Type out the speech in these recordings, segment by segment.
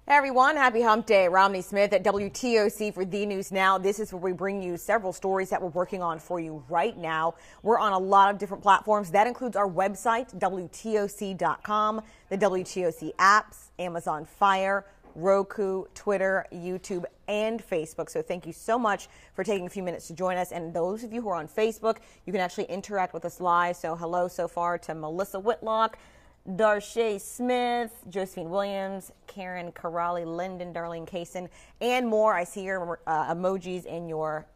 Hey everyone, happy hump day. Romney Smith at WTOC for The News Now. This is where we bring you several stories that we're working on for you right now. We're on a lot of different platforms. That includes our website, WTOC.com, the WTOC apps, Amazon Fire, Roku, Twitter, YouTube, and Facebook. So thank you so much for taking a few minutes to join us. And those of you who are on Facebook, you can actually interact with us live. So hello so far to Melissa Whitlock, Darshay Smith, Josephine Williams, Karen Corrali, Lyndon, Darlene Kaysen, and more. I see your emojis in your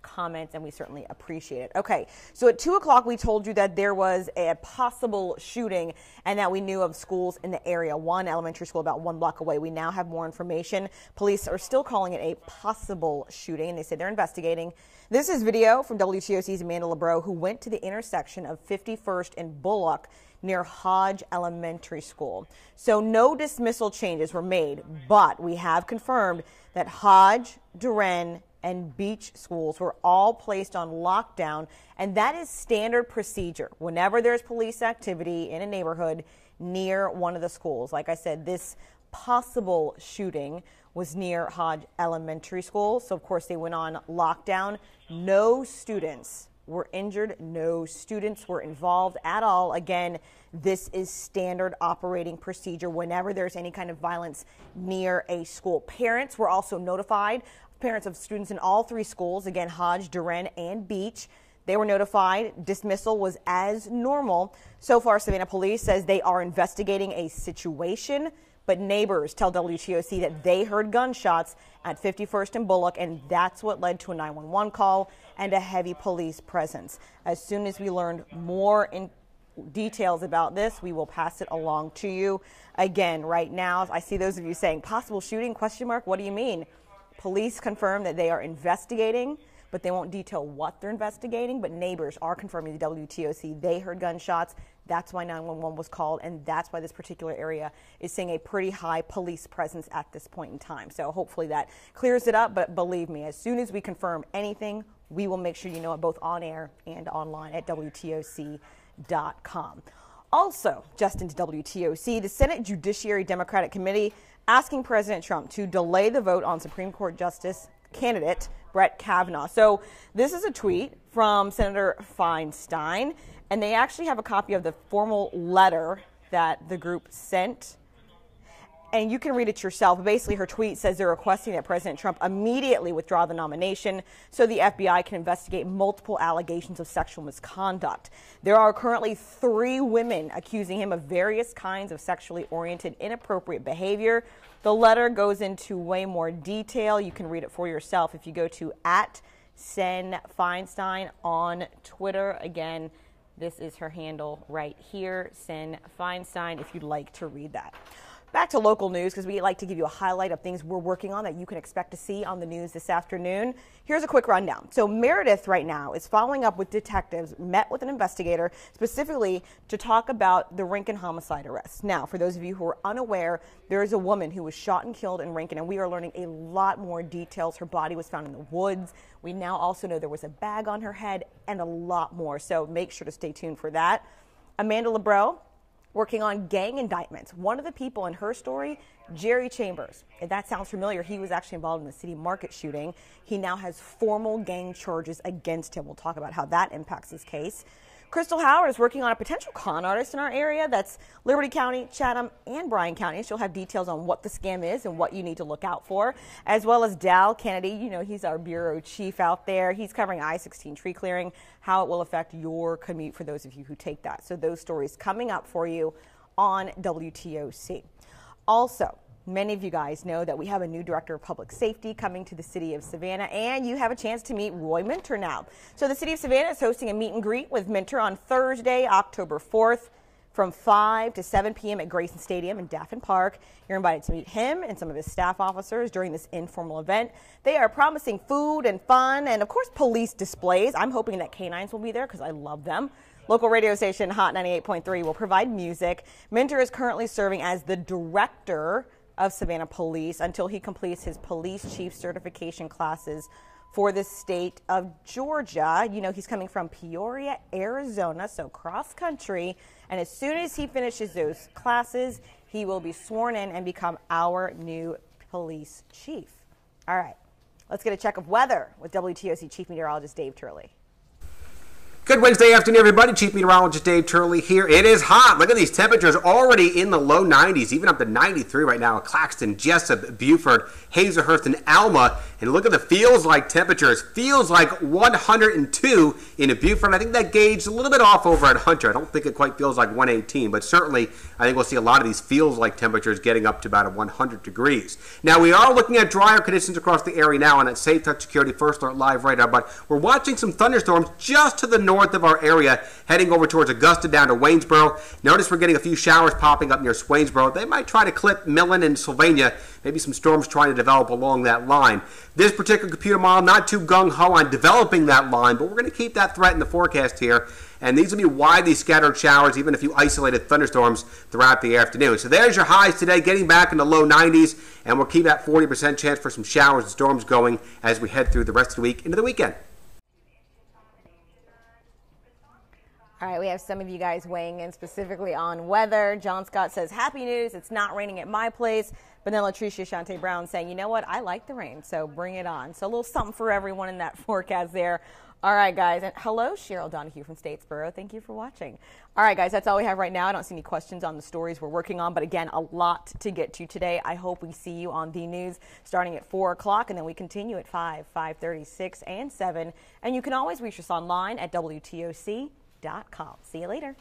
comments, and we certainly appreciate it. Okay, so at 2 o'clock, we told you that there was a possible shooting and that we knew of schools in the area. One elementary school about 1 block away. We now have more information. Police are still calling it a possible shooting, and they say they're investigating. This is video from WTOC's Amanda LeBreau, who went to the intersection of 51st and Bullock near Hodge Elementary School. So no dismissal changes were made, but we have confirmed that Hodge, Duren, and Beach schools were all placed on lockdown, and that is standard procedure whenever there's police activity in a neighborhood near one of the schools. Like I said, this possible shooting was near Hodge Elementary School, so of course they went on lockdown. No students were injured. No students were involved at all. Again, this is standard operating procedure whenever there's any kind of violence near a school. Parents were also notified, parents of students in all 3 schools, again, Hodge, Duren, and Beach. They were notified. Dismissal was as normal. So far, Savannah Police says they are investigating a situation, but neighbors tell WTOC that they heard gunshots at 51st and Bullock, and that's what led to a 911 call and a heavy police presence. As soon as we learned more details about this, we will pass it along to you. Again, right now, I see those of you saying possible shooting, question mark, what do you mean? Police confirm that they are investigating, but they won't detail what they're investigating. But neighbors are confirming to WTOC they heard gunshots. That's why 911 was called, and that's why this particular area is seeing a pretty high police presence at this point in time. So hopefully that clears it up, but believe me, as soon as we confirm anything, we will make sure you know it both on air and online at WTOC.com. Also, just into WTOC, the Senate Judiciary Democratic Committee asking President Trump to delay the vote on Supreme Court Justice candidate Brett Kavanaugh. So this is a tweet from Senator Feinstein, and they actually have a copy of the formal letter that the group sent. And you can read it yourself. Basically, her tweet says they're requesting that President Trump immediately withdraw the nomination so the FBI can investigate multiple allegations of sexual misconduct. There are currently 3 women accusing him of various kinds of sexually oriented inappropriate behavior. The letter goes into way more detail. You can read it for yourself if you go to @SenFeinstein on Twitter. Again, this is her handle right here, Sen Feinstein, if you'd like to read that. Back to local news, because we like to give you a highlight of things we're working on that you can expect to see on the news this afternoon. Here's a quick rundown. So Meredith right now is following up with detectives, met with an investigator specifically to talk about the Rincon homicide arrest. Now, for those of you who are unaware, there is a woman who was shot and killed in Rincon, and we are learning a lot more details. Her body was found in the woods. We now also know there was a bag on her head and a lot more. So make sure to stay tuned for that. Amanda LeBreau, working on gang indictments. One of the people in her story, Jerry Chambers. If that sounds familiar, he was actually involved in the City Market shooting. He now has formal gang charges against him. We'll talk about how that impacts his case. Crystal Howard is working on a potential con artist in our area. That's Liberty County, Chatham, and Bryan County. She'll have details on what the scam is and what you need to look out for, as well as Dal Kennedy. You know, he's our bureau chief out there. He's covering I-16 tree clearing, how it will affect your commute for those of you who take that. So those stories coming up for you on WTOC. Also, many of you guys know that we have a new director of public safety coming to the city of Savannah, and you have a chance to meet Roy Minter now. So the city of Savannah is hosting a meet and greet with Minter on Thursday, October 4th from 5 to 7 p.m. at Grayson Stadium in Daffin Park. You're invited to meet him and some of his staff officers during this informal event. They are promising food and fun and, of course, police displays. I'm hoping that canines will be there because I love them. Local radio station Hot 98.3 will provide music. Minter is currently serving as the director of Savannah Police until he completes his police chief certification classes for the state of Georgia. You know, he's coming from Peoria, Arizona, so cross country. And as soon as he finishes those classes, he will be sworn in and become our new police chief. All right, let's get a check of weather with WTOC Chief Meteorologist Dave Turley. Good Wednesday afternoon, everybody. Chief Meteorologist Dave Turley here. It is hot. Look at these temperatures already in the low 90s, even up to 93 right now. Claxton, Jessup, Buford, Hazlehurst, and Alma. And look at the feels like temperatures. Feels like 102 in Buford. I think that gauge a little bit off over at Hunter. I don't think it quite feels like 118, but certainly I think we'll see a lot of these feels like temperatures getting up to about 100 degrees. Now, we are looking at drier conditions across the area now on that Safe Touch Security First Alert Live radar, but we're watching some thunderstorms just to the north of our area, heading over towards Augusta down to Waynesboro. Notice we're getting a few showers popping up near Swainsboro. They might try to clip Millen and Sylvania. Maybe some storms trying to develop along that line. This particular computer model not too gung-ho on developing that line, but we're going to keep that threat in the forecast here. And these will be widely scattered showers, even a few isolated thunderstorms throughout the afternoon. So there's your highs today, getting back in the low 90s, and we'll keep that 40% chance for some showers and storms going as we head through the rest of the week into the weekend. All right, we have some of you guys weighing in specifically on weather. John Scott says, happy news, it's not raining at my place. But then Latricia Shante Brown saying, you know what, I like the rain, so bring it on. So a little something for everyone in that forecast there. All right, guys. And hello, Cheryl Donahue from Statesboro. Thank you for watching. All right, guys, that's all we have right now. I don't see any questions on the stories we're working on. But again, a lot to get to today. I hope we see you on the news starting at 4 o'clock. And then we continue at 5, 5:30, 6, and 7. And you can always reach us online at WTOC.com. See you later.